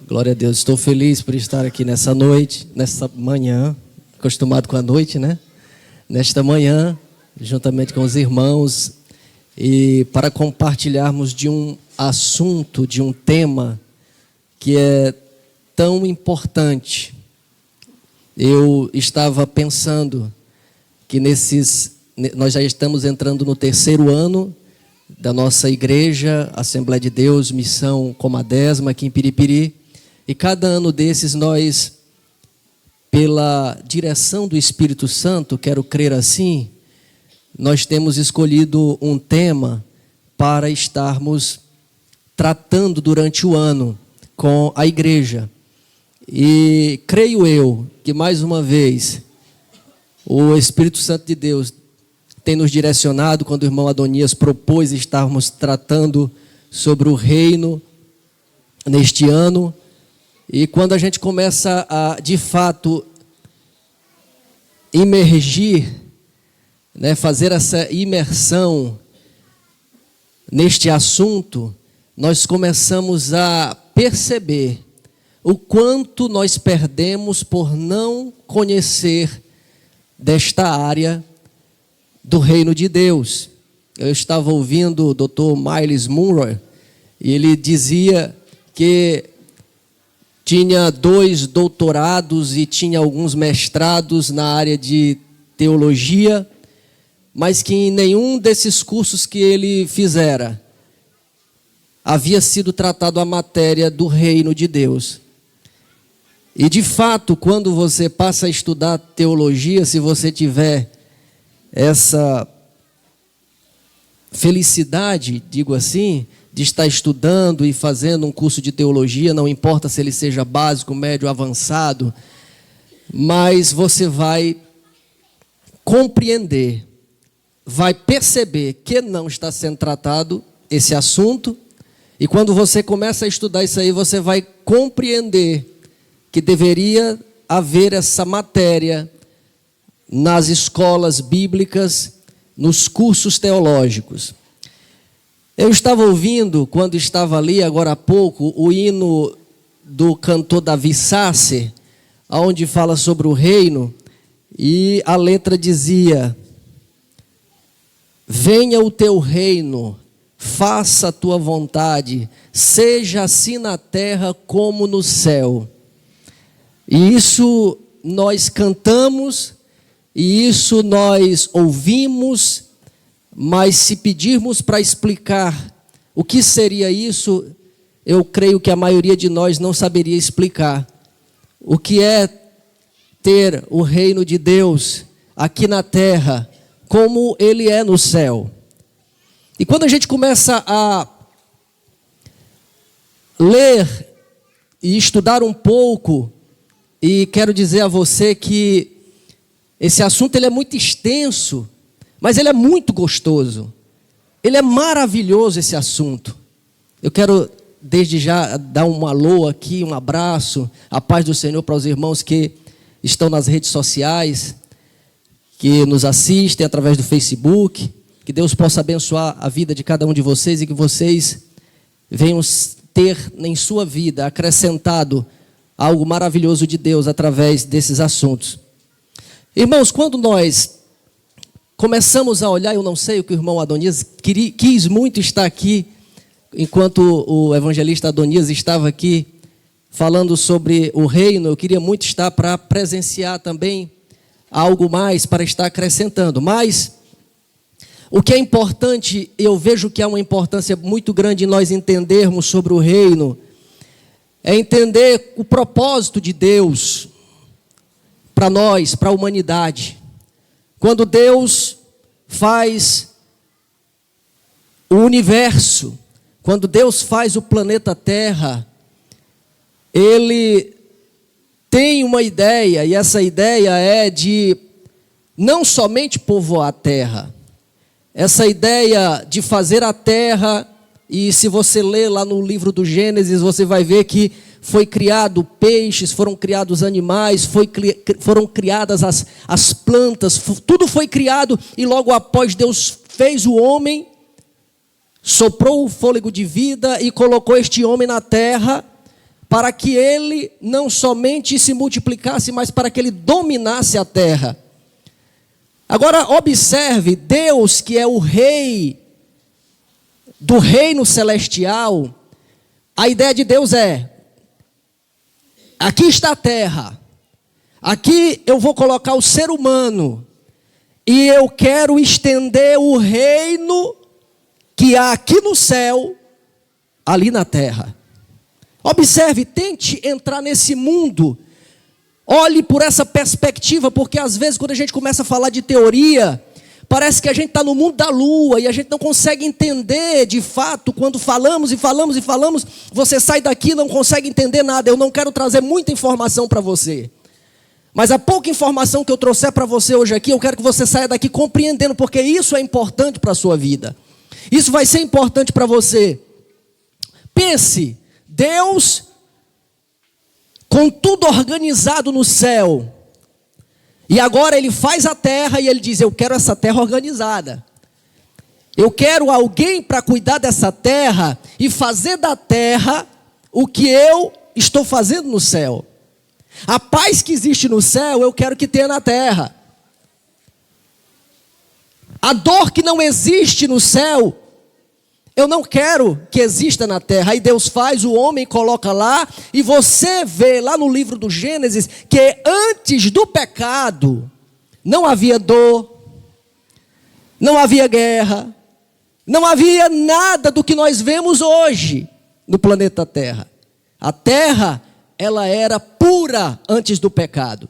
Glória a Deus. Estou feliz por estar aqui nessa noite, nessa manhã, acostumado com a noite, né? Nesta manhã, juntamente com os irmãos, e para compartilharmos de um assunto, de um tema que é tão importante. Eu estava pensando que nós já estamos entrando no 3º ano da nossa igreja, Assembleia de Deus, Missão Comadésima, aqui em Piripiri. E cada ano desses nós, pela direção do Espírito Santo, quero crer assim, nós temos escolhido um tema para estarmos tratando durante o ano com a igreja. E creio eu que mais uma vez o Espírito Santo de Deus tem nos direcionado quando o irmão Adonias propôs estarmos tratando sobre o reino neste ano. E quando a gente começa a, de fato, imergir, né, fazer essa imersão neste assunto, nós começamos a perceber o quanto nós perdemos por não conhecer desta área do reino de Deus. Eu estava ouvindo o Dr. Myles Munroe e ele dizia que tinha 2 doutorados e tinha alguns mestrados na área de teologia, mas que em nenhum desses cursos que ele fizera havia sido tratado a matéria do reino de Deus. E de fato, quando você passa a estudar teologia, se você tiver essa felicidade, digo assim, de estar estudando e fazendo um curso de teologia, não importa se ele seja básico, médio, avançado, mas você vai compreender, vai perceber que não está sendo tratado esse assunto, e quando você começa a estudar isso aí, você vai compreender que deveria haver essa matéria nas escolas bíblicas, nos cursos teológicos. Eu estava ouvindo, quando estava ali agora há pouco, o hino do cantor Davi Sasser, onde fala sobre o reino, e a letra dizia: venha o teu reino, faça a tua vontade, seja assim na terra como no céu. E isso nós cantamos, e isso nós ouvimos, mas se pedirmos para explicar o que seria isso, eu creio que a maioria de nós não saberia explicar. O que é ter o reino de Deus aqui na terra, como ele é no céu. E quando a gente começa a ler e estudar um pouco, e quero dizer a você que esse assunto ele é muito extenso, mas ele é muito gostoso. Ele é maravilhoso, esse assunto. Eu quero desde já dar um alô aqui, um abraço, a paz do Senhor para os irmãos que estão nas redes sociais, que nos assistem através do Facebook. Que Deus possa abençoar a vida de cada um de vocês e que vocês venham ter em sua vida acrescentado algo maravilhoso de Deus através desses assuntos. Irmãos, quando nós começamos a olhar, eu não sei o que o irmão Adonias quis muito estar aqui, enquanto o evangelista Adonias estava aqui falando sobre o reino, eu queria muito estar para presenciar também algo mais, para estar acrescentando. Mas o que é importante, eu vejo que há uma importância muito grande em nós entendermos sobre o reino, é entender o propósito de Deus para nós, para a humanidade. Quando Deus faz o universo, quando Deus faz o planeta Terra, Ele tem uma ideia, e essa ideia é de não somente povoar a terra, essa ideia de fazer a terra, e se você ler lá no livro do Gênesis, você vai ver que foi criado peixes, foram criados animais, foram criadas as plantas, tudo foi criado, e logo após Deus fez o homem, soprou o fôlego de vida e colocou este homem na terra para que ele não somente se multiplicasse, mas para que ele dominasse a terra. Agora observe, Deus, que é o rei do reino celestial, a ideia de Deus é: aqui está a terra, aqui eu vou colocar o ser humano, e eu quero estender o reino que há aqui no céu, ali na terra. Observe, tente entrar nesse mundo, olhe por essa perspectiva, porque às vezes quando a gente começa a falar de teoria, parece que a gente está no mundo da lua, e a gente não consegue entender de fato, quando falamos e falamos e falamos, você sai daqui e não consegue entender nada. Eu não quero trazer muita informação para você, mas a pouca informação que eu trouxer para você hoje aqui, eu quero que você saia daqui compreendendo, porque isso é importante para a sua vida. Isso vai ser importante para você. Pense, Deus, com tudo organizado no céu, e agora ele faz a terra e ele diz: eu quero essa terra organizada. Eu quero alguém para cuidar dessa terra e fazer da terra o que eu estou fazendo no céu. A paz que existe no céu, eu quero que tenha na terra. A dor que não existe no céu, eu não quero que exista na terra. Aí Deus faz, o homem coloca lá, e você vê lá no livro do Gênesis, que antes do pecado, não havia dor, não havia guerra, não havia nada do que nós vemos hoje no planeta Terra. A terra, ela era pura antes do pecado.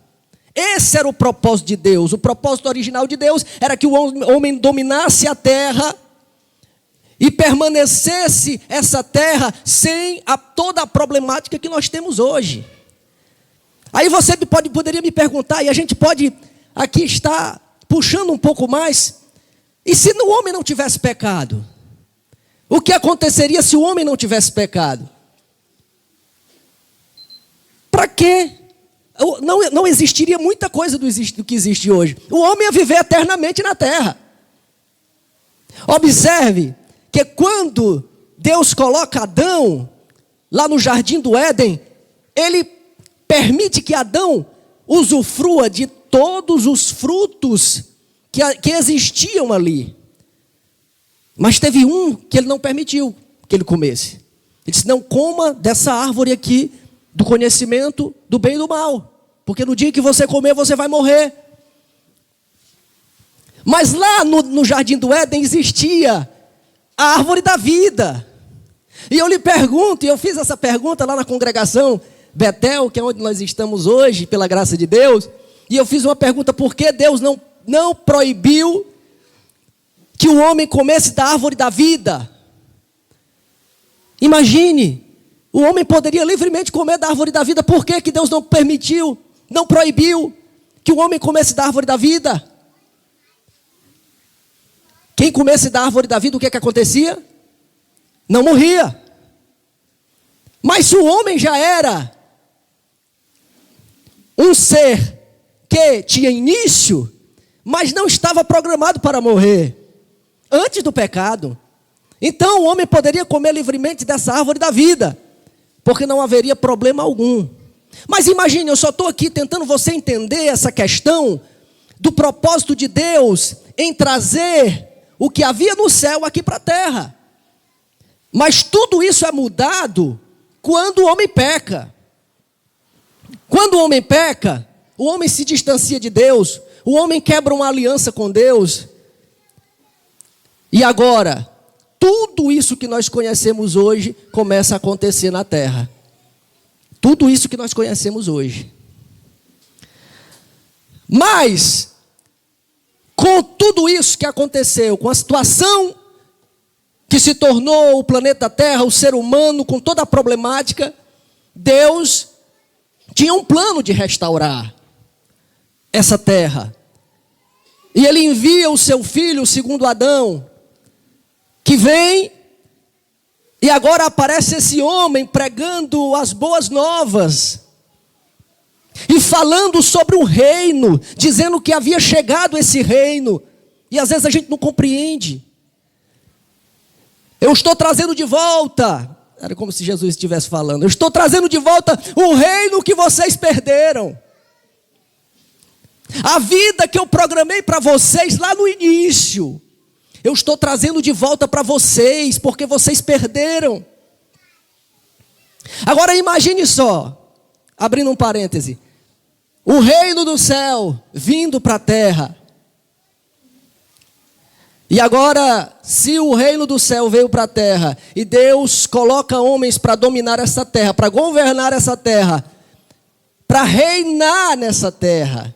Esse era o propósito de Deus. O propósito original de Deus era que o homem dominasse a terra e permanecesse essa terra sem toda a problemática que nós temos hoje. Aí você poderia me perguntar, e a gente pode aqui estar puxando um pouco mais: e se o homem não tivesse pecado? O que aconteceria se o homem não tivesse pecado? Para quê? Não existiria muita coisa do que existe hoje. O homem ia viver eternamente na terra. Observe que quando Deus coloca Adão lá no jardim do Éden, ele permite que Adão usufrua de todos os frutos que existiam ali. Mas teve um que ele não permitiu que ele comesse. Ele disse: não coma dessa árvore aqui, do conhecimento do bem e do mal, porque no dia que você comer, você vai morrer. Mas lá no jardim do Éden existia a árvore da vida. E eu lhe pergunto, e eu fiz essa pergunta lá na congregação Betel, que é onde nós estamos hoje, pela graça de Deus, e eu fiz uma pergunta: por que Deus não proibiu que o homem comesse da árvore da vida? Imagine, o homem poderia livremente comer da árvore da vida. Por que Deus não permitiu, não proibiu que o homem comesse da árvore da vida? Quem comesse da árvore da vida, o que acontecia? Não morria. Mas se o homem já era um ser que tinha início, mas não estava programado para morrer antes do pecado, então o homem poderia comer livremente dessa árvore da vida, porque não haveria problema algum. Mas imagine, eu só estou aqui tentando você entender essa questão do propósito de Deus em trazer o que havia no céu aqui para a terra. Mas tudo isso é mudado quando o homem peca. Quando o homem peca, o homem se distancia de Deus, o homem quebra uma aliança com Deus. E agora, tudo isso que nós conhecemos hoje começa a acontecer na terra. Tudo isso que nós conhecemos hoje. Mas, com tudo isso que aconteceu, com a situação que se tornou o planeta Terra, o ser humano, com toda a problemática, Deus tinha um plano de restaurar essa terra. E Ele envia o seu filho, o segundo Adão, que vem, e agora aparece esse homem pregando as boas novas, e falando sobre um reino, dizendo que havia chegado esse reino, e às vezes a gente não compreende. Eu estou trazendo de volta Era como se Jesus estivesse falando: eu estou trazendo de volta o reino que vocês perderam. A vida que eu programei para vocês lá no início, eu estou trazendo de volta para vocês, porque vocês perderam. Agora imagine só, abrindo um parêntese, o reino do céu vindo para a terra. E agora, se o reino do céu veio para a terra, e Deus coloca homens para dominar essa terra, para governar essa terra, para reinar nessa terra.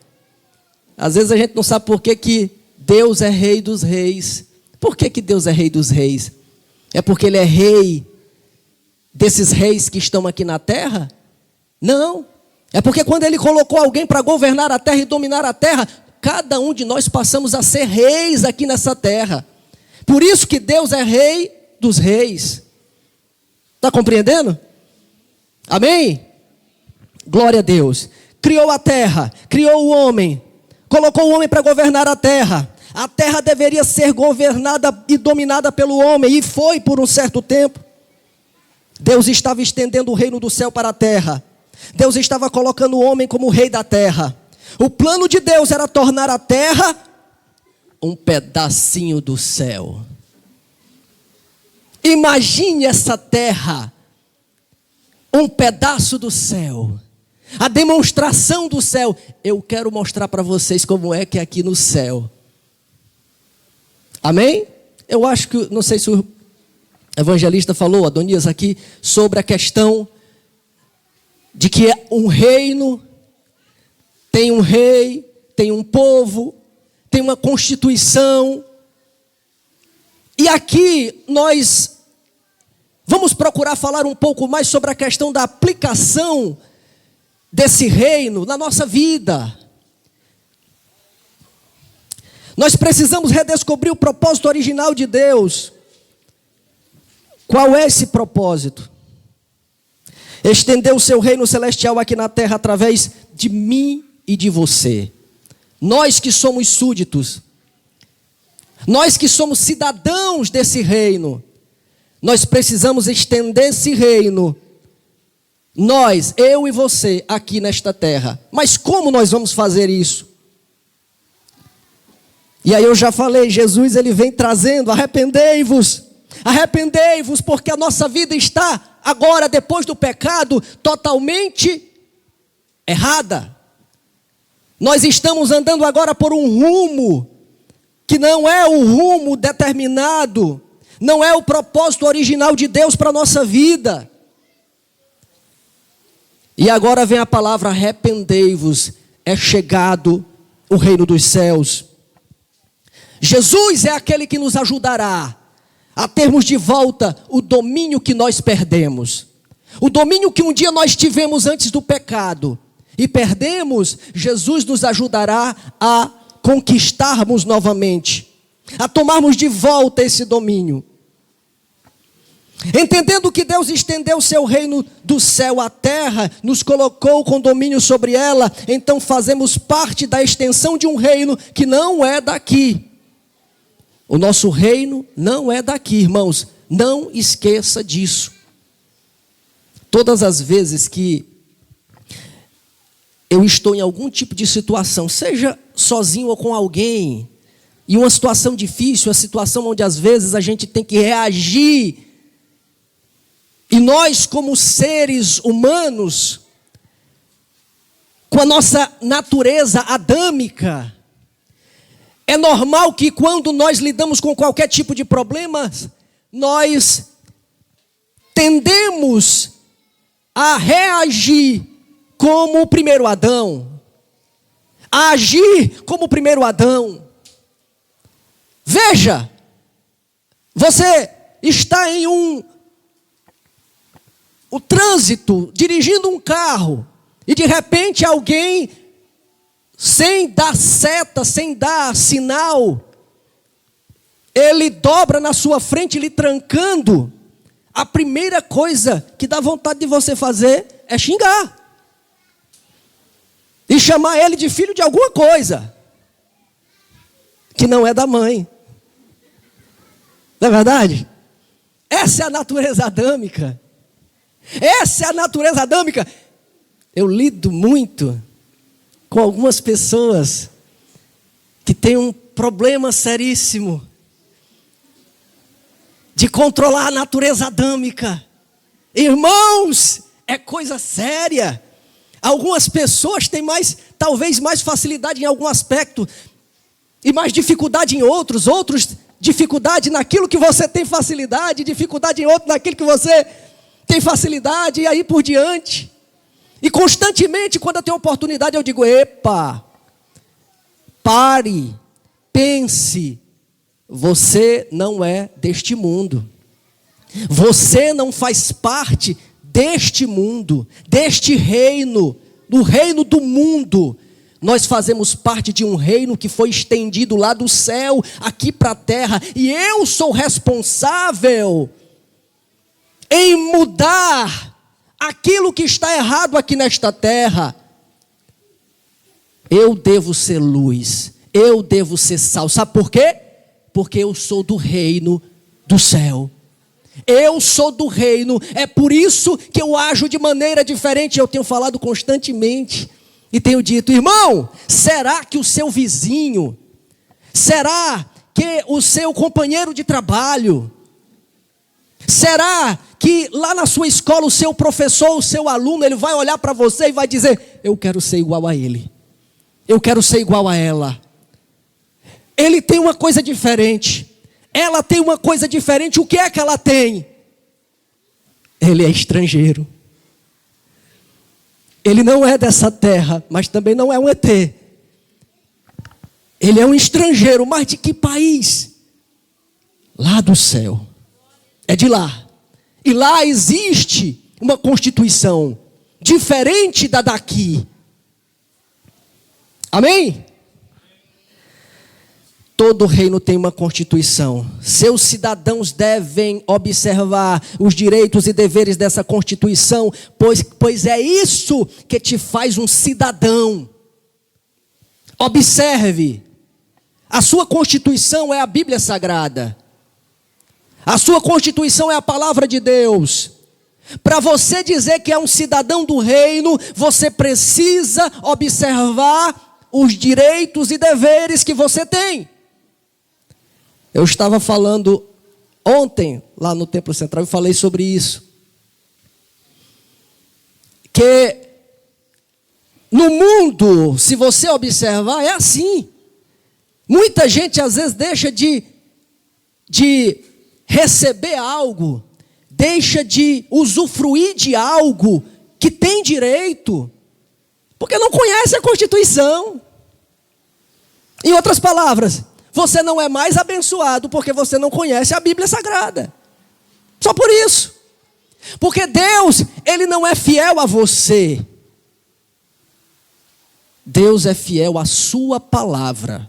Às vezes a gente não sabe por que Deus é rei dos reis. Por que Deus é rei dos reis? É porque Ele é rei desses reis que estão aqui na terra? Não. É porque quando Ele colocou alguém para governar a terra e dominar a terra, cada um de nós passamos a ser reis aqui nessa terra. Por isso que Deus é rei dos reis. Está compreendendo? Amém? Glória a Deus. Criou a terra, criou o homem, colocou o homem para governar a terra. A terra deveria ser governada e dominada pelo homem, e foi por um certo tempo. Deus estava estendendo o reino do céu para a terra. Deus estava colocando o homem como rei da terra. O plano de Deus era tornar a terra um pedacinho do céu. Imagine essa terra, um pedaço do céu, a demonstração do céu. Eu quero mostrar para vocês como é que é aqui no céu. Amém? Eu acho que, não sei se o evangelista falou, Adonias aqui, sobre a questão de que um reino tem um rei, tem um povo, tem uma constituição. E aqui nós vamos procurar falar um pouco mais sobre a questão da aplicação desse reino na nossa vida. Nós precisamos redescobrir o propósito original de Deus. Qual é esse propósito? Estender o seu reino celestial aqui na terra através de mim e de você. Nós que somos súditos, nós que somos cidadãos desse reino, nós precisamos estender esse reino. Nós, eu e você, aqui nesta terra. Mas como nós vamos fazer isso? E aí eu já falei, Jesus ele vem trazendo: arrependei-vos, arrependei-vos, porque a nossa vida está agora, depois do pecado, totalmente errada. Nós estamos andando agora por um rumo que não é o rumo determinado, não é o propósito original de Deus para a nossa vida. E agora vem a palavra arrependei-vos, é chegado o reino dos céus. Jesus é aquele que nos ajudará a termos de volta o domínio que nós perdemos. O domínio que um dia nós tivemos antes do pecado e perdemos. Jesus nos ajudará a conquistarmos novamente, a tomarmos de volta esse domínio. Entendendo que Deus estendeu o seu reino do céu à terra, nos colocou com domínio sobre ela, então fazemos parte da extensão de um reino que não é daqui. O nosso reino não é daqui, irmãos, não esqueça disso. Todas as vezes que eu estou em algum tipo de situação, seja sozinho ou com alguém, e uma situação difícil, uma situação onde às vezes a gente tem que reagir, e nós como seres humanos, com a nossa natureza adâmica, é normal que quando nós lidamos com qualquer tipo de problema, nós tendemos a reagir como o primeiro Adão, a agir como o primeiro Adão. Veja, você está em o trânsito, dirigindo um carro, e de repente alguém, sem dar seta, sem dar sinal, ele dobra na sua frente, lhe trancando. A primeira coisa que dá vontade de você fazer é xingar. E chamar ele de filho de alguma coisa que não é da mãe. Não é verdade? Essa é a natureza adâmica. Essa é a natureza adâmica. Eu lido muito com algumas pessoas que têm um problema seríssimo de controlar a natureza adâmica. Irmãos, é coisa séria. Algumas pessoas têm talvez mais facilidade em algum aspecto e mais dificuldade em outros dificuldade naquilo que você tem facilidade, dificuldade em outro naquilo que você tem facilidade, e aí por diante. E constantemente, quando eu tenho oportunidade, eu digo: epa, pare, pense, você não é deste mundo. Você não faz parte deste mundo, deste reino, do reino do mundo. Nós fazemos parte de um reino que foi estendido lá do céu, aqui para a terra. E eu sou responsável em mudar aquilo que está errado aqui nesta terra. Eu devo ser luz, eu devo ser sal. Sabe por quê? Porque eu sou do reino do céu. Eu sou do reino, é por isso que eu ajo de maneira diferente. Eu tenho falado constantemente e tenho dito: irmão, será que o seu vizinho, será que o seu companheiro de trabalho, será que lá na sua escola o seu professor, o seu aluno, ele vai olhar para você e vai dizer: eu quero ser igual a ele, eu quero ser igual a ela? Ele tem uma coisa diferente, ela tem uma coisa diferente. O que é que ela tem? Ele é estrangeiro. Ele não é dessa terra, mas também não é um ET. Ele é um estrangeiro, mas de que país? Lá do céu. É de lá. E lá existe uma constituição diferente da daqui. Amém? Todo reino tem uma constituição. Seus cidadãos devem observar os direitos e deveres dessa constituição, pois é isso que te faz um cidadão. Observe. A sua constituição é a Bíblia Sagrada. A sua constituição é a palavra de Deus. Para você dizer que é um cidadão do reino, você precisa observar os direitos e deveres que você tem. Eu estava falando ontem, lá no Templo Central, eu falei sobre isso. Que no mundo, se você observar, é assim. Muita gente às vezes deixa de receber algo, deixa de usufruir de algo que tem direito, porque não conhece a Constituição. Em outras palavras, você não é mais abençoado porque você não conhece a Bíblia Sagrada. Só por isso. Porque Deus, Ele não é fiel a você. Deus é fiel à sua palavra.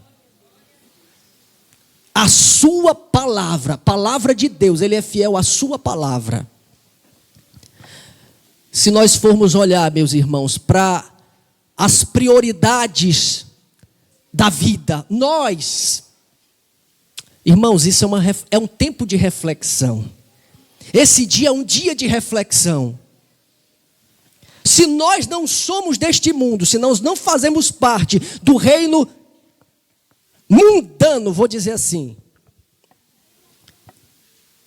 A sua palavra, palavra de Deus, Ele é fiel à sua palavra. Se nós formos olhar, meus irmãos, para as prioridades da vida, irmãos, isso é um tempo de reflexão. Esse dia é um dia de reflexão. Se nós não somos deste mundo, se nós não fazemos parte do reino mundano, vou dizer assim,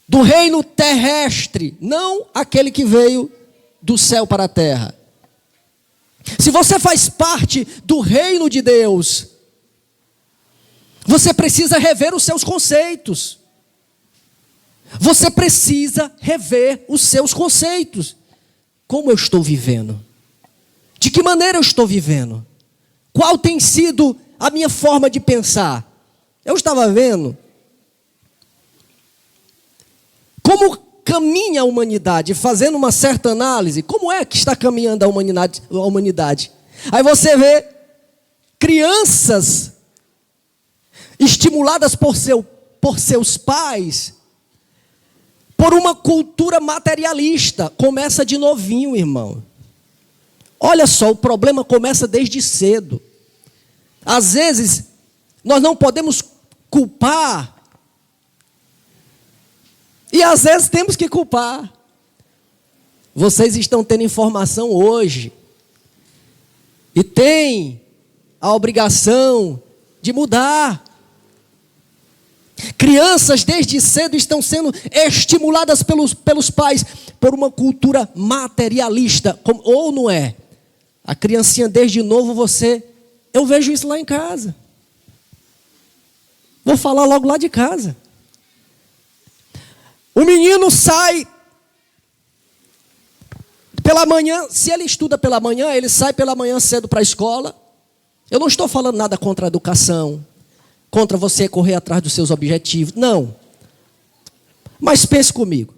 do reino terrestre, não aquele que veio do céu para a terra. Se você faz parte do reino de Deus, você precisa rever os seus conceitos. Você precisa rever os seus conceitos. Como eu estou vivendo? De que maneira eu estou vivendo? Qual tem sido a minha forma de pensar? Eu estava vendo como caminha a humanidade, fazendo uma certa análise. Como é que está caminhando a humanidade? Aí você vê crianças estimuladas por seus pais, por uma cultura materialista. Começa de novinho, irmão. Olha só, o problema começa desde cedo. Às vezes, nós não podemos culpar, e às vezes temos que culpar. Vocês estão tendo informação hoje. E tem a obrigação de mudar. Crianças desde cedo estão sendo estimuladas pelos pais por uma cultura materialista, ou não é? A criancinha desde novo eu vejo isso lá em casa. Vou falar logo lá de casa. O menino sai pela manhã, se ele estuda pela manhã, ele sai pela manhã cedo para a escola. Eu não estou falando nada contra a educação, contra você correr atrás dos seus objetivos, não. Mas pense comigo,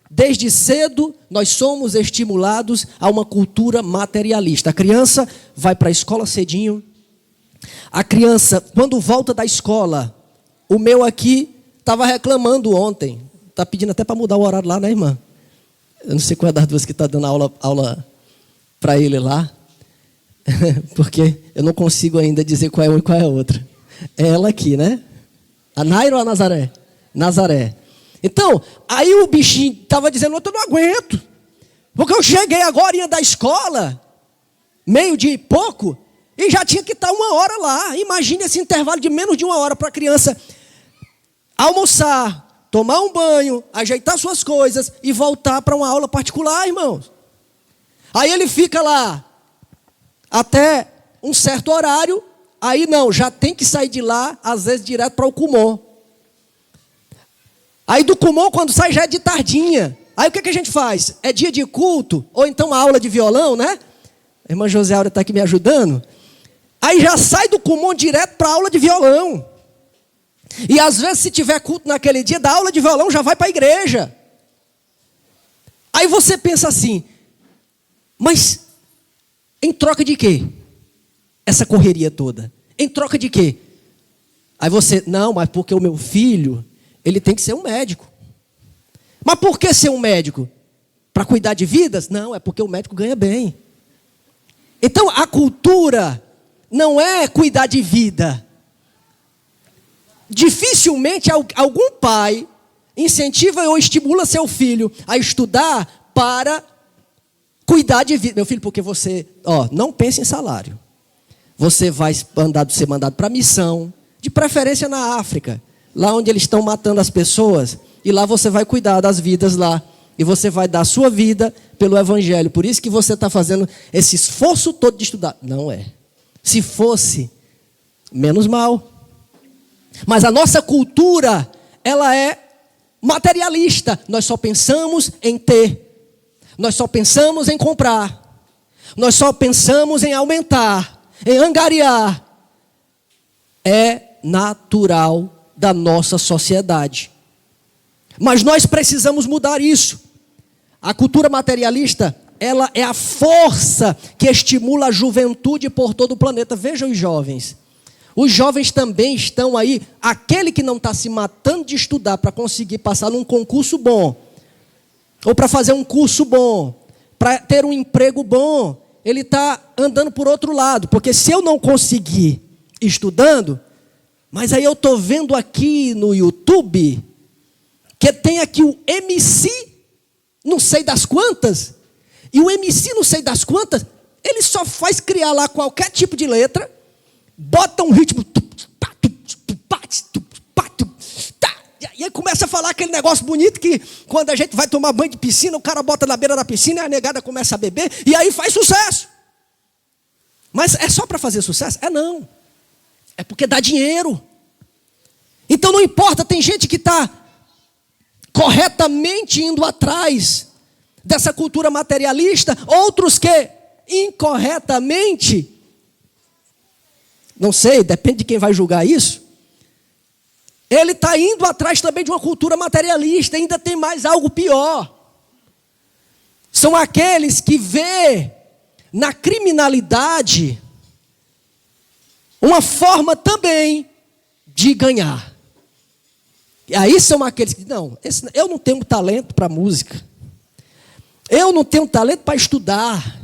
desde cedo nós somos estimulados a uma cultura materialista. A criança vai para a escola cedinho, a criança, quando volta da escola, o meu aqui estava reclamando ontem, está pedindo até para mudar o horário lá, né, irmã? Eu não sei qual é das duas que está dando aula para ele lá, porque eu não consigo ainda dizer qual é uma e qual é a outra. É ela aqui, né? A Naira ou a Nazaré? Nazaré. Então, aí o bichinho estava dizendo, eu não aguento, porque eu cheguei agora da escola, meio-dia e pouco, e já tinha que estar 1 hora lá. Imagine esse intervalo de menos de 1 hora para a criança almoçar, tomar um banho, ajeitar suas coisas e voltar para uma aula particular, irmãos. Aí ele fica lá até um certo horário, aí não, já tem que sair de lá, às vezes direto para o Kumon. Aí do Kumon, quando sai, já é de tardinha. Aí o que a gente faz? É dia de culto, ou então uma aula de violão, né? A irmã José Áurea está aqui me ajudando. Aí já sai do Kumon direto para a aula de violão. E às vezes, se tiver culto naquele dia, da aula de violão já vai para a igreja. Aí você pensa assim, mas em troca de quê? Essa correria toda. Em troca de quê? Aí você, não, mas porque o meu filho, ele tem que ser um médico. Mas por que ser um médico? Para cuidar de vidas? Não, é porque o médico ganha bem. Então a cultura não é cuidar de vida. Dificilmente algum pai incentiva ou estimula seu filho a estudar para cuidar de vida. Meu filho, porque você, não pense em salário. Você vai ser mandado para missão, de preferência na África, lá onde eles estão matando as pessoas, e lá você vai cuidar das vidas lá, e você vai dar a sua vida pelo Evangelho. Por isso que você está fazendo esse esforço todo de estudar. Não é. Se fosse, menos mal. Mas a nossa cultura, ela é materialista. Nós só pensamos em ter. Nós só pensamos em comprar. Nós só pensamos em aumentar, em angariar. É natural da nossa sociedade. Mas nós precisamos mudar isso. A cultura materialista, ela é a força que estimula a juventude por todo o planeta. Vejam os jovens. Os jovens também estão aí, aquele que não está se matando de estudar para conseguir passar num concurso bom, ou para fazer um curso bom, para ter um emprego bom, ele está andando por outro lado, porque se eu não conseguir estudando, mas aí eu estou vendo aqui no YouTube, que tem aqui o MC, não sei das quantas, e o MC não sei das quantas, ele só faz criar lá qualquer tipo de letra, bota um ritmo, e aí começa a falar aquele negócio bonito que quando a gente vai tomar banho de piscina, o cara bota na beira da piscina e a negada começa a beber, e aí faz sucesso. Mas é só para fazer sucesso? É não. É porque dá dinheiro. Então não importa, tem gente que está corretamente indo atrás dessa cultura materialista, outros que incorretamente, não sei, depende de quem vai julgar isso, ele está indo atrás também de uma cultura materialista. Ainda tem mais algo pior. São aqueles que vê na criminalidade uma forma também de ganhar. E aí são aqueles que, não, eu não tenho talento para música. Eu não tenho talento para estudar.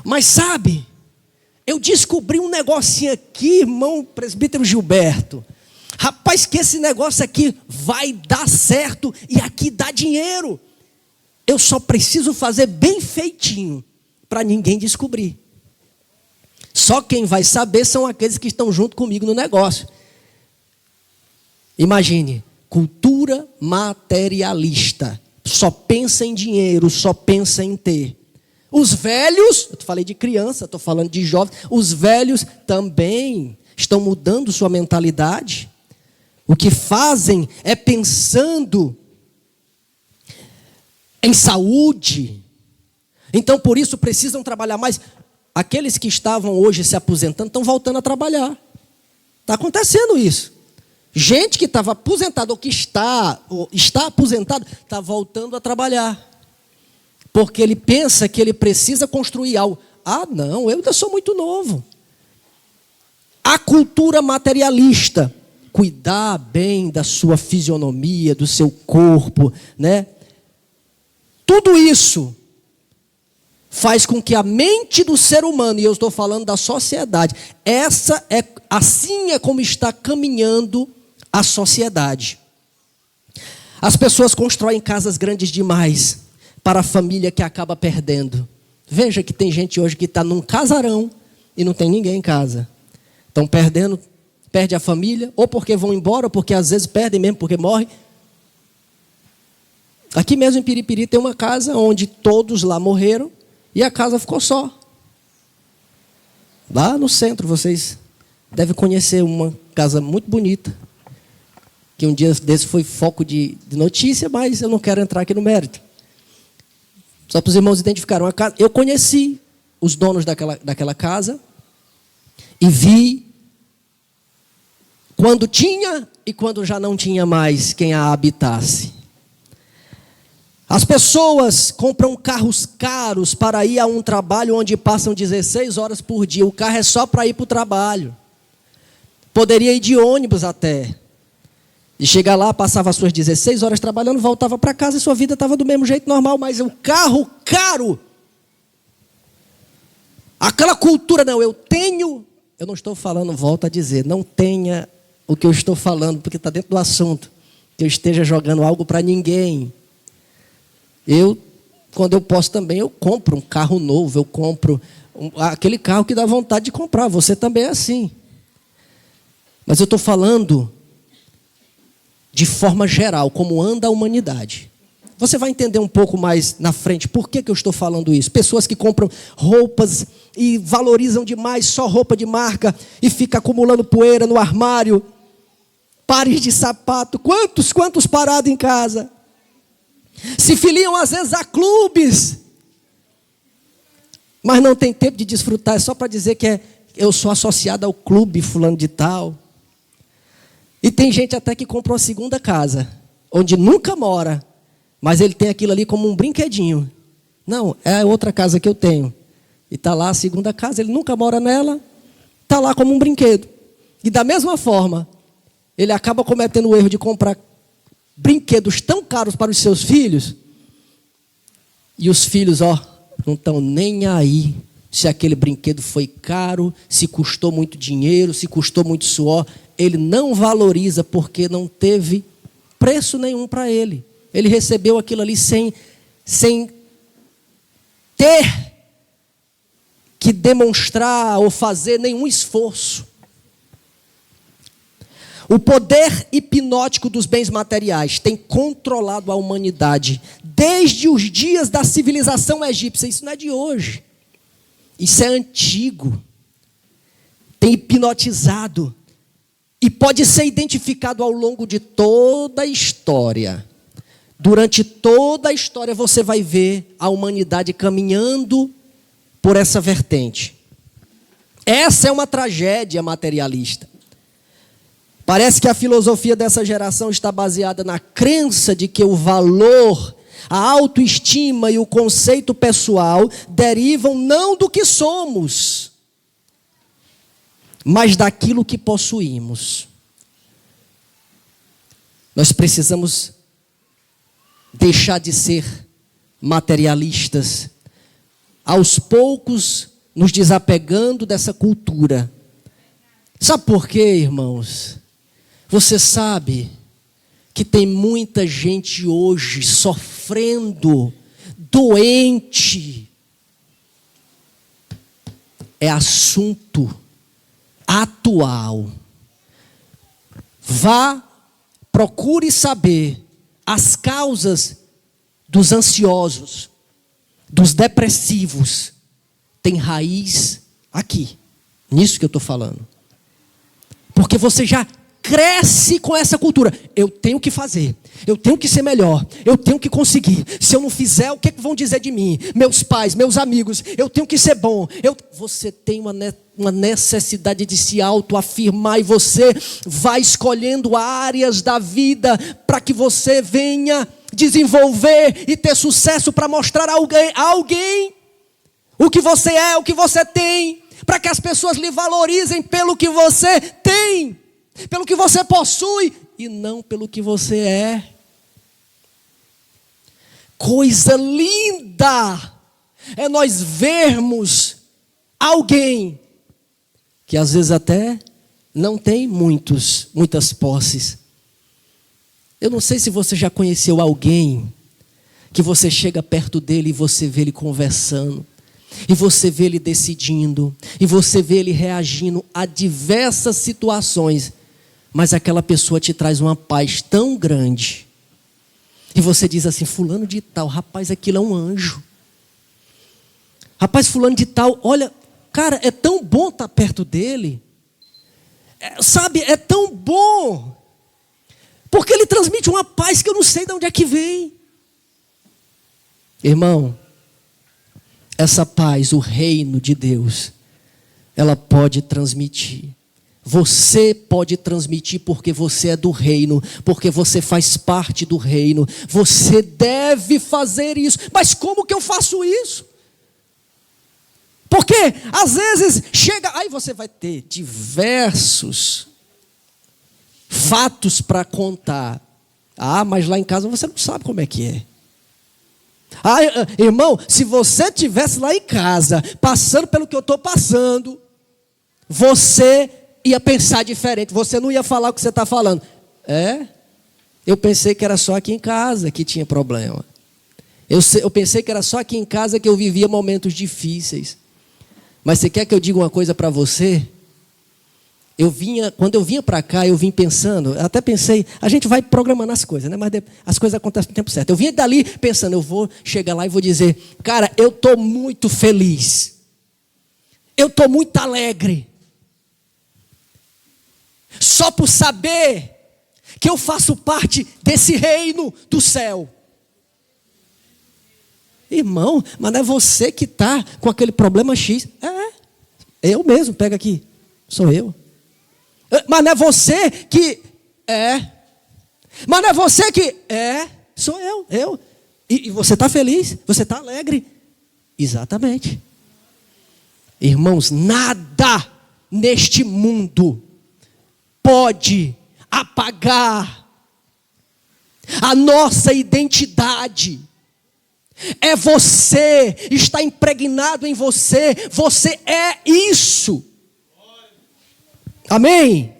Mas sabe, eu descobri um negocinho aqui, irmão presbítero Gilberto. Rapaz, que esse negócio aqui vai dar certo e aqui dá dinheiro. eu só preciso fazer bem feitinho para ninguém descobrir. Só quem vai saber são aqueles que estão junto comigo no negócio. Imagine, cultura materialista. Só pensa em dinheiro, só pensa em ter. Os velhos, eu falei de criança, estou falando de jovens, os velhos também estão mudando sua mentalidade. O que fazem é pensando em saúde. Então, por isso, precisam trabalhar mais. Aqueles que estavam hoje se aposentando estão voltando a trabalhar. Está acontecendo isso. Gente que estava aposentada ou que está aposentado, está voltando a trabalhar. Porque ele pensa que ele precisa construir algo. Ah, não, eu ainda sou muito novo. A cultura materialista. Cuidar bem da sua fisionomia, do seu corpo, né? Tudo isso faz com que a mente do ser humano, e eu estou falando da sociedade, assim é como está caminhando a sociedade. As pessoas constroem casas grandes demais para a família que acaba perdendo. Veja que tem gente hoje que está num casarão e não tem ninguém em casa. Estão perde a família, ou porque vão embora, ou porque às vezes perdem mesmo, porque morrem. Aqui mesmo em Piripiri tem uma casa onde todos lá morreram e a casa ficou só. Lá no centro, vocês devem conhecer uma casa muito bonita, que um dia desse foi foco de notícia, mas eu não quero entrar aqui no mérito. Só para os irmãos identificarem a casa. Eu conheci os donos daquela casa e vi quando tinha e quando já não tinha mais quem a habitasse. As pessoas compram carros caros para ir a um trabalho onde passam 16 horas por dia. O carro é só para ir para o trabalho. Poderia ir de ônibus até. E chegar lá, passava as suas 16 horas trabalhando, voltava para casa e sua vida estava do mesmo jeito normal. Mas o carro caro. Aquela cultura, não, eu não estou falando, volto a dizer, não tenha o que eu estou falando, porque está dentro do assunto, que eu esteja jogando algo para ninguém. Quando eu posso também, eu compro um carro novo, eu compro aquele carro que dá vontade de comprar. Você também é assim. Mas eu estou falando de forma geral, como anda a humanidade. Você vai entender um pouco mais na frente por que eu estou falando isso. Pessoas que compram roupas e valorizam demais só roupa de marca e fica acumulando poeira no armário. Pares de sapato, quantos parados em casa? Se filiam às vezes a clubes, mas não tem tempo de desfrutar, é só para dizer que eu sou associado ao clube fulano de tal. E tem gente até que compra uma segunda casa, onde nunca mora, mas ele tem aquilo ali como um brinquedinho. Não, é a outra casa que eu tenho. E está lá a segunda casa, ele nunca mora nela, está lá como um brinquedo. E da mesma forma, ele acaba cometendo o erro de comprar brinquedos tão caros para os seus filhos, e os filhos, não estão nem aí se aquele brinquedo foi caro, se custou muito dinheiro, se custou muito suor. Ele não valoriza porque não teve preço nenhum para ele. Ele recebeu aquilo ali sem ter que demonstrar ou fazer nenhum esforço. O poder hipnótico dos bens materiais tem controlado a humanidade desde os dias da civilização egípcia. Isso não é de hoje. Isso é antigo. Tem hipnotizado. E pode ser identificado ao longo de toda a história. Durante toda a história você vai ver a humanidade caminhando por essa vertente. Essa é uma tragédia materialista. Parece que a filosofia dessa geração está baseada na crença de que o valor, a autoestima e o conceito pessoal derivam não do que somos, mas daquilo que possuímos. Nós precisamos deixar de ser materialistas, aos poucos nos desapegando dessa cultura. Sabe por quê, irmãos? Você sabe que tem muita gente hoje sofrendo doente. É assunto atual. Vá, procure saber as causas dos ansiosos, dos depressivos. Tem raiz aqui, nisso que eu estou falando. Porque você já cresce com essa cultura. Eu tenho que fazer, eu tenho que ser melhor, eu tenho que conseguir. Se eu não fizer, o que vão dizer de mim? Meus pais, meus amigos, eu tenho que ser bom. Você tem uma necessidade de se autoafirmar e você vai escolhendo áreas da vida para que você venha desenvolver e ter sucesso para mostrar a alguém o que você é, o que você tem, para que as pessoas lhe valorizem pelo que você tem, pelo que você possui e não pelo que você é. Coisa linda é nós vermos alguém que às vezes até não tem muitas posses. Eu não sei se você já conheceu alguém que você chega perto dele e você vê ele conversando, e você vê ele decidindo, e você vê ele reagindo a diversas situações, mas aquela pessoa te traz uma paz tão grande, e você diz assim: fulano de tal, rapaz, aquilo é um anjo. Rapaz, fulano de tal, olha, cara, é tão bom estar perto dele. Sabe, é tão bom. Porque ele transmite uma paz que eu não sei de onde é que vem. Irmão, essa paz, o reino de Deus, ela pode transmitir. Você pode transmitir porque você é do reino, porque você faz parte do reino. Você deve fazer isso. Mas como que eu faço isso? Porque às vezes chega, aí você vai ter diversos fatos para contar. Ah, mas lá em casa você não sabe como é que é. Ah, irmão, se você estivesse lá em casa, passando pelo que eu estou passando, você ia pensar diferente, você não ia falar o que você está falando. Eu pensei que era só aqui em casa que tinha problema. Eu pensei que era só aqui em casa que eu vivia momentos difíceis. Mas você quer que eu diga uma coisa para você? Quando eu vinha para cá, eu vim pensando, até pensei, a gente vai programando as coisas, né? Mas as coisas acontecem no tempo certo. Eu vinha dali pensando, eu vou chegar lá e vou dizer: cara, eu estou muito feliz, eu estou muito alegre, só por saber que eu faço parte desse reino do céu. Irmão, mas não é você que está com aquele problema X. Eu mesmo, pega aqui, sou eu. Mas não é você que mas não é você que sou eu. E você está feliz? Você está alegre? Exatamente. Irmãos, nada neste mundo pode apagar a nossa identidade. É você, está impregnado em você, você é isso. Amém?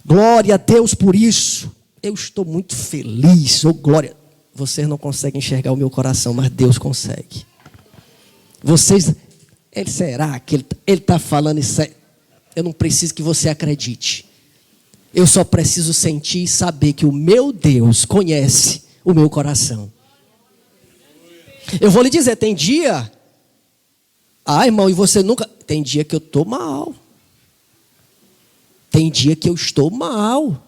Glória a Deus por isso. Eu estou muito feliz. Glória. Vocês não conseguem enxergar o meu coração, mas Deus consegue. Será que ele está falando isso? Eu não preciso que você acredite. Eu só preciso sentir e saber que o meu Deus conhece o meu coração. Eu vou lhe dizer, tem dia... irmão, e você nunca... Tem dia que eu estou mal. Tem dia que eu estou mal.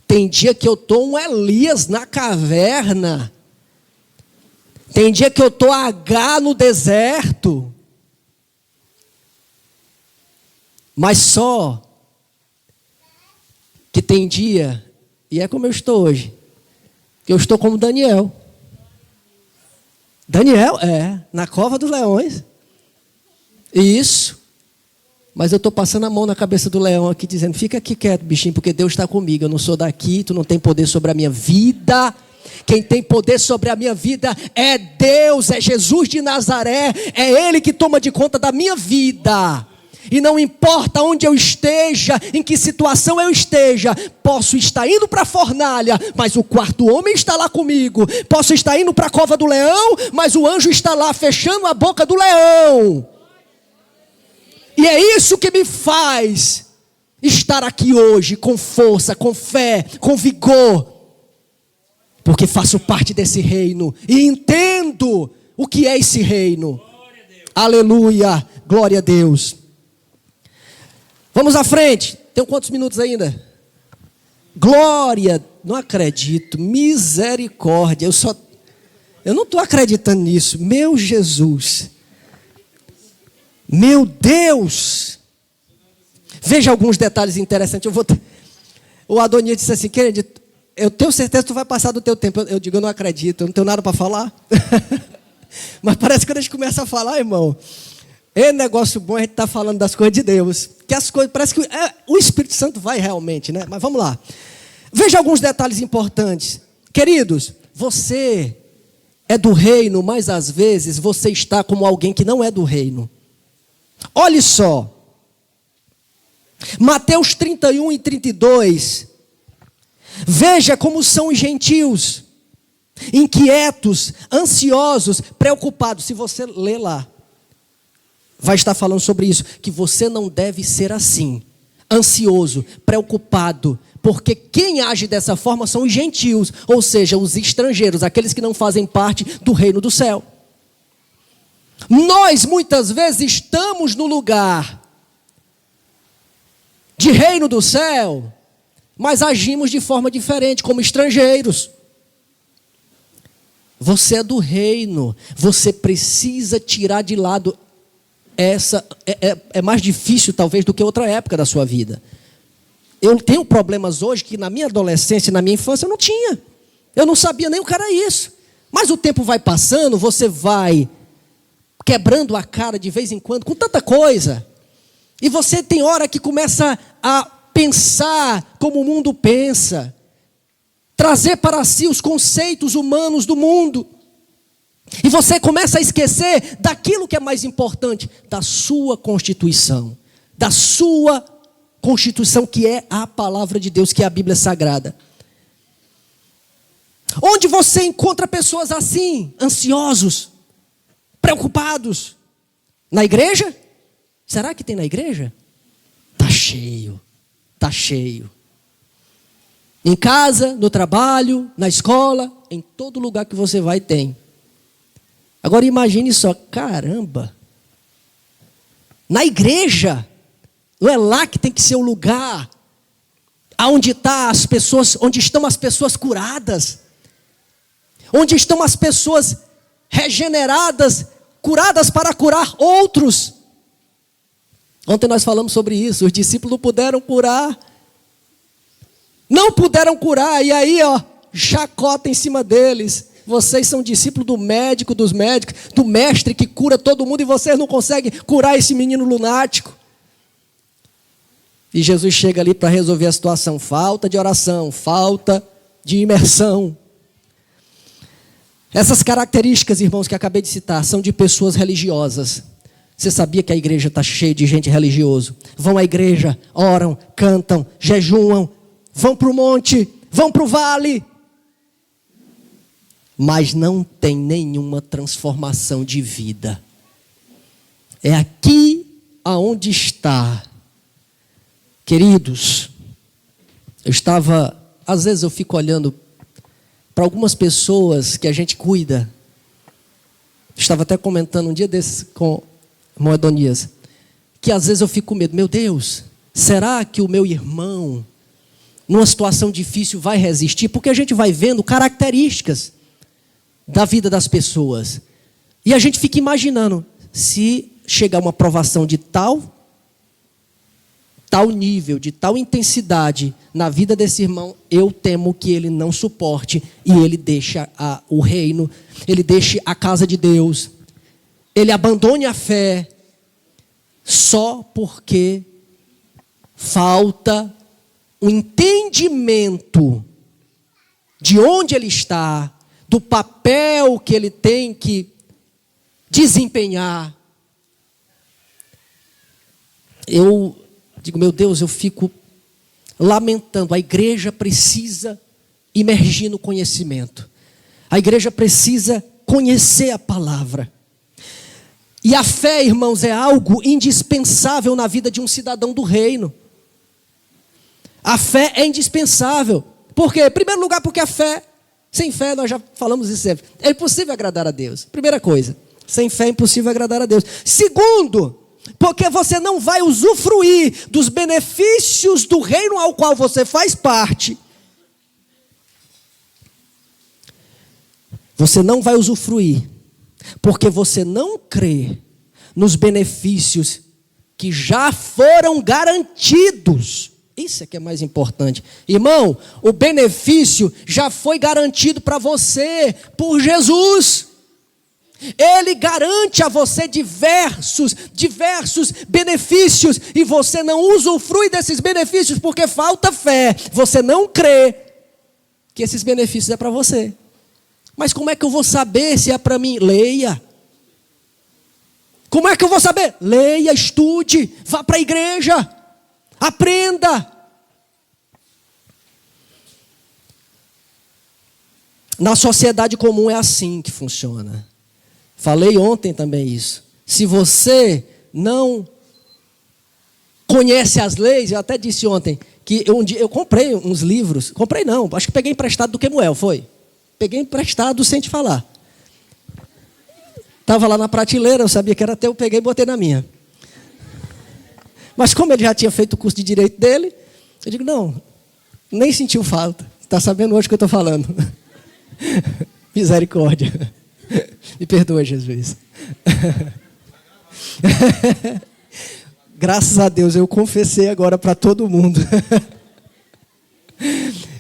Tem dia que eu estou um Elias na caverna. Tem dia que eu estou H no deserto. Mas só que tem dia, e é como eu estou hoje, que eu estou como Daniel. Daniel, na cova dos leões. Isso. Mas eu estou passando a mão na cabeça do leão aqui, dizendo: fica aqui quieto, bichinho, porque Deus está comigo. Eu não sou daqui, tu não tem poder sobre a minha vida. Quem tem poder sobre a minha vida é Deus, é Jesus de Nazaré. É Ele que toma de conta da minha vida. E não importa onde eu esteja, em que situação eu esteja, posso estar indo para a fornalha, mas o quarto homem está lá comigo. Posso estar indo para a cova do leão, mas o anjo está lá fechando a boca do leão. E é isso que me faz estar aqui hoje com força, com fé, com vigor. Porque faço parte desse reino e entendo o que é esse reino. Aleluia, glória a Deus. Vamos à frente. Tem quantos minutos ainda? Glória, não acredito, misericórdia. Eu não estou acreditando nisso. Meu Jesus. Meu Deus. Veja alguns detalhes interessantes. O Adonias disse assim, querido, eu tenho certeza que tu vai passar do teu tempo. Eu digo, eu não acredito, eu não tenho nada para falar. Mas parece que quando a gente começa a falar, irmão, é negócio bom a gente estar falando das coisas de Deus. Que as coisas, parece que o Espírito Santo vai realmente, né? Mas vamos lá. Veja alguns detalhes importantes. Queridos, você é do reino, mas às vezes você está como alguém que não é do reino. Olhe só. Mateus 31 e 32. Veja como são os gentios. Inquietos, ansiosos, preocupados. Se você ler lá, vai estar falando sobre isso. Que você não deve ser assim. Ansioso, preocupado. Porque quem age dessa forma são os gentios. Ou seja, os estrangeiros. Aqueles que não fazem parte do reino do céu. Nós muitas vezes estamos no lugar de reino do céu, mas agimos de forma diferente, como estrangeiros. Você é do reino, você precisa tirar de lado essa. É mais difícil talvez do que outra época da sua vida. Eu tenho problemas hoje que na minha adolescência e na minha infância eu não tinha. Eu não sabia nem o que era isso. Mas o tempo vai passando, você vai quebrando a cara de vez em quando com tanta coisa. E você tem hora que começa a pensar como o mundo pensa. Trazer para si os conceitos humanos do mundo. E você começa a esquecer daquilo que é mais importante. Da sua Constituição. Da sua Constituição, que é a palavra de Deus, que é a Bíblia Sagrada. Onde você encontra pessoas assim, ansiosos, preocupados? Na igreja? Será que tem na igreja? Está cheio, está cheio. Em casa, no trabalho, na escola, em todo lugar que você vai tem. Agora imagine só, caramba. Na igreja, não é lá que tem que ser o lugar onde estão as pessoas curadas, onde estão as pessoas regeneradas, curadas para curar outros. Ontem nós falamos sobre isso. Os discípulos não puderam curar. Não puderam curar. E aí, chacota em cima deles. Vocês são discípulos do médico dos médicos, do mestre que cura todo mundo, e vocês não conseguem curar esse menino lunático. E Jesus chega ali para resolver a situação. Falta de oração, falta de imersão. Essas características, irmãos, que acabei de citar, são de pessoas religiosas. Você sabia que a igreja está cheia de gente religiosa? Vão à igreja, oram, cantam, jejuam, vão para o monte, vão para o vale. Mas não tem nenhuma transformação de vida. É aqui aonde está. Queridos, às vezes eu fico olhando para algumas pessoas que a gente cuida. Estava até comentando um dia desses com o irmão Adonias, que às vezes eu fico com medo. Meu Deus, será que o meu irmão, numa situação difícil, vai resistir? Porque a gente vai vendo características da vida das pessoas. E a gente fica imaginando, se chegar uma provação de tal nível, de tal intensidade na vida desse irmão, eu temo que ele não suporte e ele deixe o reino, ele deixe a casa de Deus, ele abandone a fé, só porque falta o entendimento de onde ele está, do papel que ele tem que desempenhar. eu digo, meu Deus, eu fico lamentando. A igreja precisa imergir no conhecimento. A igreja precisa conhecer a palavra. E a fé, irmãos, é algo indispensável na vida de um cidadão do reino. A fé é indispensável. Por quê? Em primeiro lugar, porque a fé, sem fé, nós já falamos isso sempre, é impossível agradar a Deus. Primeira coisa, sem fé é impossível agradar a Deus. Segundo, porque você não vai usufruir dos benefícios do reino ao qual você faz parte. Você não vai usufruir, porque você não crê nos benefícios que já foram garantidos. Isso é que é mais importante. Irmão, o benefício já foi garantido para você por Jesus. Ele garante a você diversos benefícios, e você não usufrui desses benefícios porque falta fé. Você não crê que esses benefícios é para você. Mas como é que eu vou saber se é para mim? Leia. Como é que eu vou saber? Leia, estude, vá para a igreja, aprenda. Na sociedade comum é assim que funciona. Falei ontem também isso. Se você não conhece as leis, eu até disse ontem que um dia eu comprei uns livros. Comprei não, acho que peguei emprestado do Kemuel, foi? Peguei emprestado sem te falar. Estava lá na prateleira, eu sabia que era teu, eu peguei e botei na minha. Mas como ele já tinha feito o curso de direito dele, eu digo, não, nem sentiu falta. Está sabendo hoje o que eu estou falando. Misericórdia. Me perdoa, Jesus. Graças a Deus, eu confessei agora para todo mundo.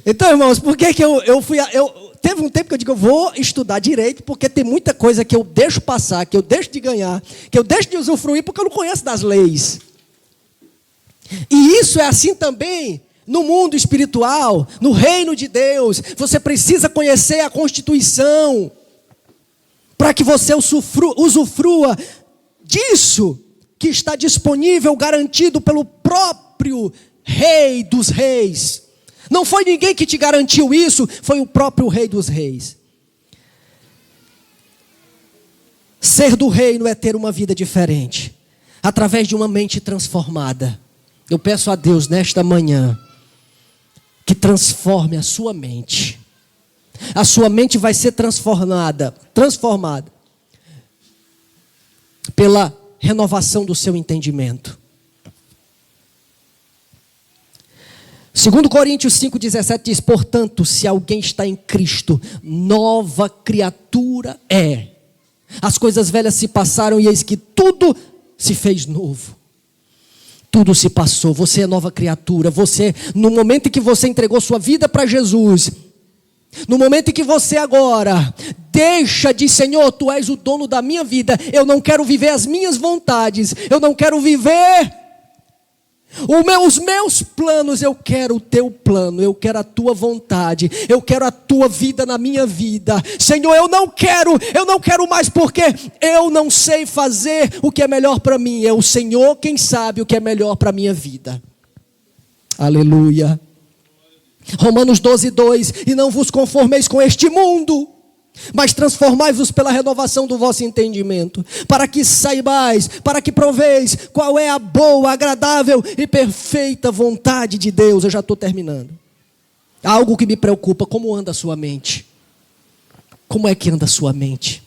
Então, irmãos, por que eu fui... Teve um tempo que eu digo, eu vou estudar direito, porque tem muita coisa que eu deixo passar, que eu deixo de ganhar, que eu deixo de usufruir, porque eu não conheço das leis. E isso é assim também no mundo espiritual, no reino de Deus. Você precisa conhecer a Constituição, para que você usufrua disso que está disponível, garantido pelo próprio Rei dos Reis. Não foi ninguém que te garantiu isso, foi o próprio Rei dos Reis. Ser do reino é ter uma vida diferente, através de uma mente transformada. Eu peço a Deus nesta manhã que transforme a sua mente. A sua mente vai ser transformada pela renovação do seu entendimento. 2 Coríntios 5,17 diz, portanto, se alguém está em Cristo, nova criatura é. As coisas velhas se passaram e eis que tudo se fez novo. Tudo se passou, você é nova criatura. Você, no momento em que você entregou sua vida para Jesus, no momento em que você agora deixa de, Senhor, Tu és o dono da minha vida, eu não quero viver as minhas vontades, eu não quero viver os meus planos, eu quero o Teu plano, eu quero a Tua vontade, eu quero a Tua vida na minha vida. Senhor, eu não quero mais, porque eu não sei fazer o que é melhor para mim, é o Senhor quem sabe o que é melhor para a minha vida. Aleluia. Romanos 12:2, e não vos conformeis com este mundo, mas transformai-vos pela renovação do vosso entendimento, para que saibais, para que proveis qual é a boa, agradável e perfeita vontade de Deus. Eu já estou terminando. Algo que me preocupa, como anda a sua mente? Como é que anda a sua mente?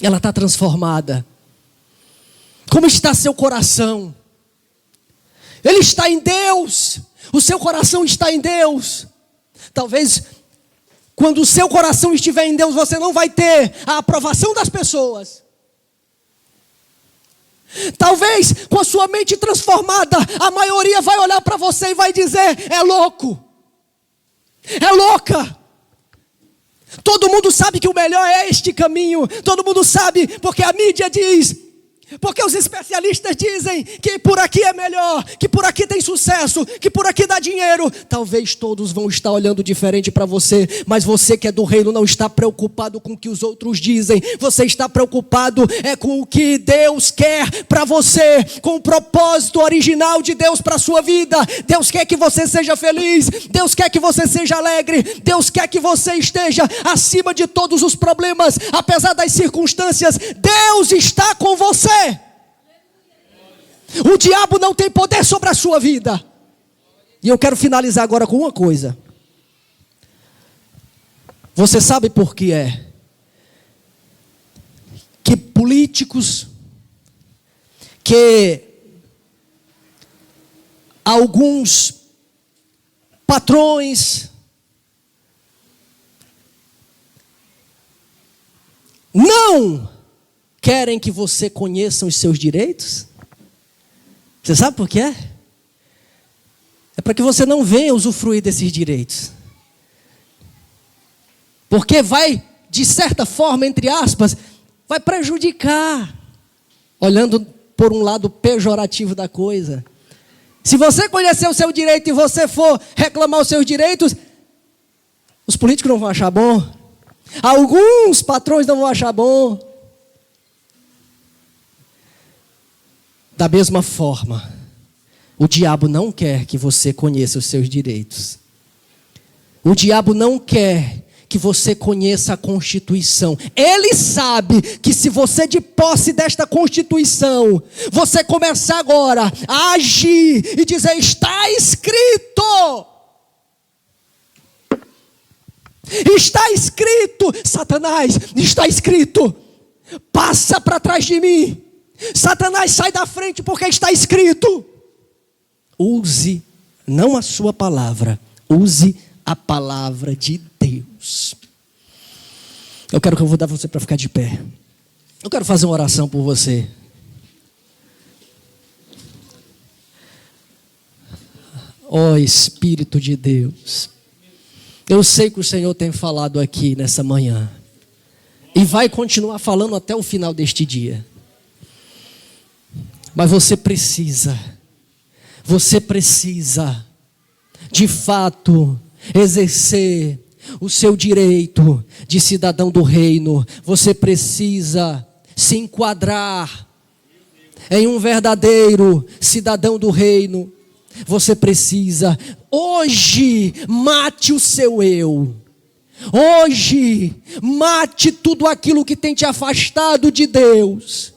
Ela está transformada? Como está seu coração? Ele está em Deus. O seu coração está em Deus. Talvez quando o seu coração estiver em Deus, você não vai ter a aprovação das pessoas. Talvez com a sua mente transformada, a maioria vai olhar para você e vai dizer, é louco, é louca. Todo mundo sabe que o melhor é este caminho. Todo mundo sabe, porque a mídia diz, Porque os especialistas dizem que por aqui é melhor, que por aqui tem sucesso, que por aqui dá dinheiro. Talvez todos vão estar olhando diferente para você, mas você que é do reino não está preocupado com o que os outros dizem. Você está preocupado com o que Deus quer para você, com o propósito original de Deus para a sua vida. Deus quer que você seja feliz, Deus quer que você seja alegre, Deus quer que você esteja acima de todos os problemas, apesar das circunstâncias. Deus está com você. O diabo não tem poder sobre a sua vida. E eu quero finalizar agora com uma coisa. Você sabe por que é que políticos, que alguns patrões não querem que você conheça os seus direitos? Você sabe por quê? É para que você não venha usufruir desses direitos. Porque vai, de certa forma, entre aspas, vai prejudicar. Olhando por um lado pejorativo da coisa. Se você conhecer o seu direito e você for reclamar os seus direitos, os políticos não vão achar bom. Alguns patrões não vão achar bom. Da mesma forma, o diabo não quer que você conheça os seus direitos. O diabo não quer que você conheça a Constituição. Ele sabe que se você, de posse desta Constituição, você começar agora a agir e dizer: está escrito, está escrito, Satanás, está escrito, passa para trás de mim, Satanás, sai da frente, porque está escrito. Use não a sua palavra, use a palavra de Deus. Eu quero convidar você para ficar de pé. Eu quero fazer uma oração por você. Ó Espírito de Deus, eu sei que o Senhor tem falado aqui nessa manhã e vai continuar falando até o final deste dia. Mas você precisa, de fato, exercer o seu direito de cidadão do reino. Você precisa se enquadrar em um verdadeiro cidadão do reino. Você precisa, hoje, mate o seu eu. Hoje, mate tudo aquilo que tem te afastado de Deus.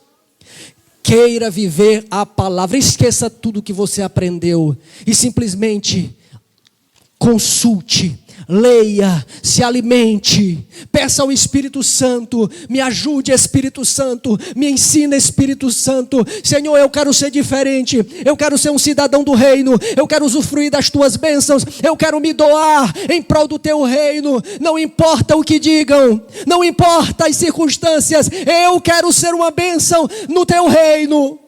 Queira viver a palavra, esqueça tudo que você aprendeu e simplesmente consulte, leia, se alimente, peça ao Espírito Santo, me ajude, Espírito Santo, me ensina, Espírito Santo. Senhor, eu quero ser diferente, eu quero ser um cidadão do reino, eu quero usufruir das tuas bênçãos, eu quero me doar em prol do teu reino, não importa o que digam, não importa as circunstâncias, eu quero ser uma bênção no teu reino.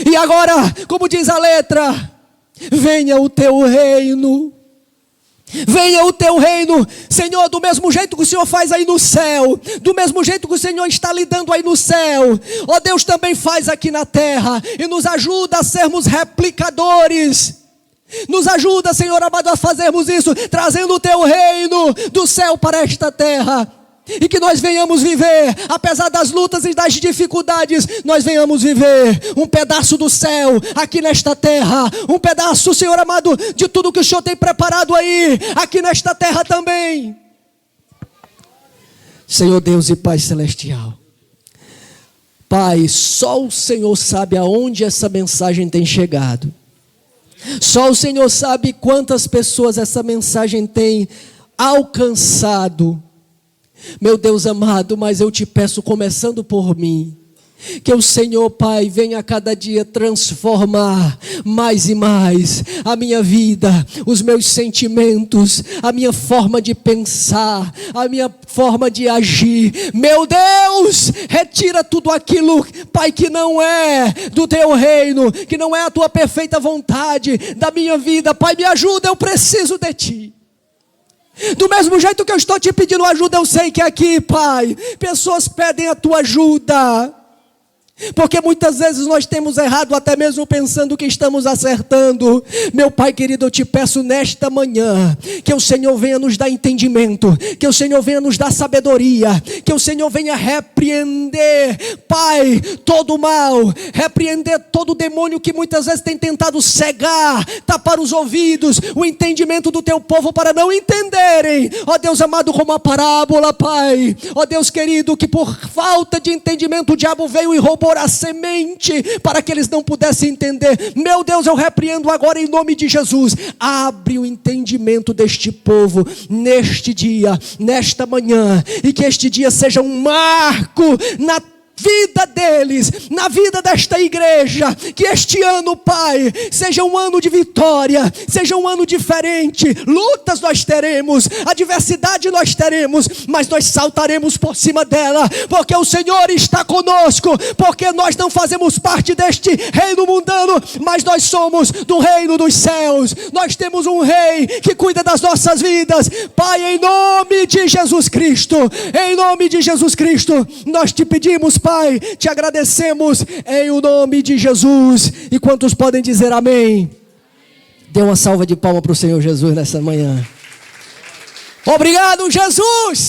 E agora, como diz a letra, venha o teu reino. Venha o teu reino, Senhor, do mesmo jeito que o Senhor faz aí no céu, do mesmo jeito que o Senhor está lidando aí no céu, ó Deus, também faz aqui na terra, e nos ajuda a sermos replicadores. Nos ajuda, Senhor amado, a fazermos isso, trazendo o teu reino do céu para esta terra. E que nós venhamos viver, apesar das lutas e das dificuldades, nós venhamos viver um pedaço do céu aqui nesta terra, um pedaço, Senhor amado, de tudo que o Senhor tem preparado aí, aqui nesta terra também. Senhor Deus e Pai Celestial, Pai, só o Senhor sabe aonde essa mensagem tem chegado. Só o Senhor sabe quantas pessoas essa mensagem tem alcançado. Meu Deus amado, mas eu te peço, começando por mim, que o Senhor, Pai, venha a cada dia transformar mais e mais a minha vida, os meus sentimentos, a minha forma de pensar, a minha forma de agir. Meu Deus, retira tudo aquilo, Pai, que não é do teu reino, que não é a tua perfeita vontade da minha vida. Pai, me ajuda, eu preciso de ti. Do mesmo jeito que eu estou te pedindo ajuda, eu sei que aqui, Pai, pessoas pedem a tua ajuda. Porque muitas vezes nós temos errado, até mesmo pensando que estamos acertando. Meu Pai querido, eu te peço nesta manhã, que o Senhor venha nos dar entendimento, que o Senhor venha nos dar sabedoria, que o Senhor venha repreender, Pai, todo o mal, repreender todo o demônio que muitas vezes tem tentado cegar, tapar os ouvidos, o entendimento do teu povo para não entenderem, ó Deus amado, como a parábola, Pai, ó Deus querido, que por falta de entendimento o diabo veio e roubou a semente, para que eles não pudessem entender. Meu Deus, eu repreendo agora em nome de Jesus, abre o entendimento deste povo, neste dia, nesta manhã, e que este dia seja um marco na vida deles, na vida desta igreja, que este ano, Pai, seja um ano de vitória, seja um ano diferente. Lutas nós teremos, adversidade nós teremos, mas nós saltaremos por cima dela, porque o Senhor está conosco, porque nós não fazemos parte deste reino mundano, mas nós somos do reino dos céus. Nós temos um rei que cuida das nossas vidas, Pai, em nome de Jesus Cristo, em nome de Jesus Cristo, nós te pedimos, Pai, te agradecemos em o nome de Jesus. E quantos podem dizer amém? Dê uma salva de palmas para o Senhor Jesus nessa manhã. Obrigado, Jesus!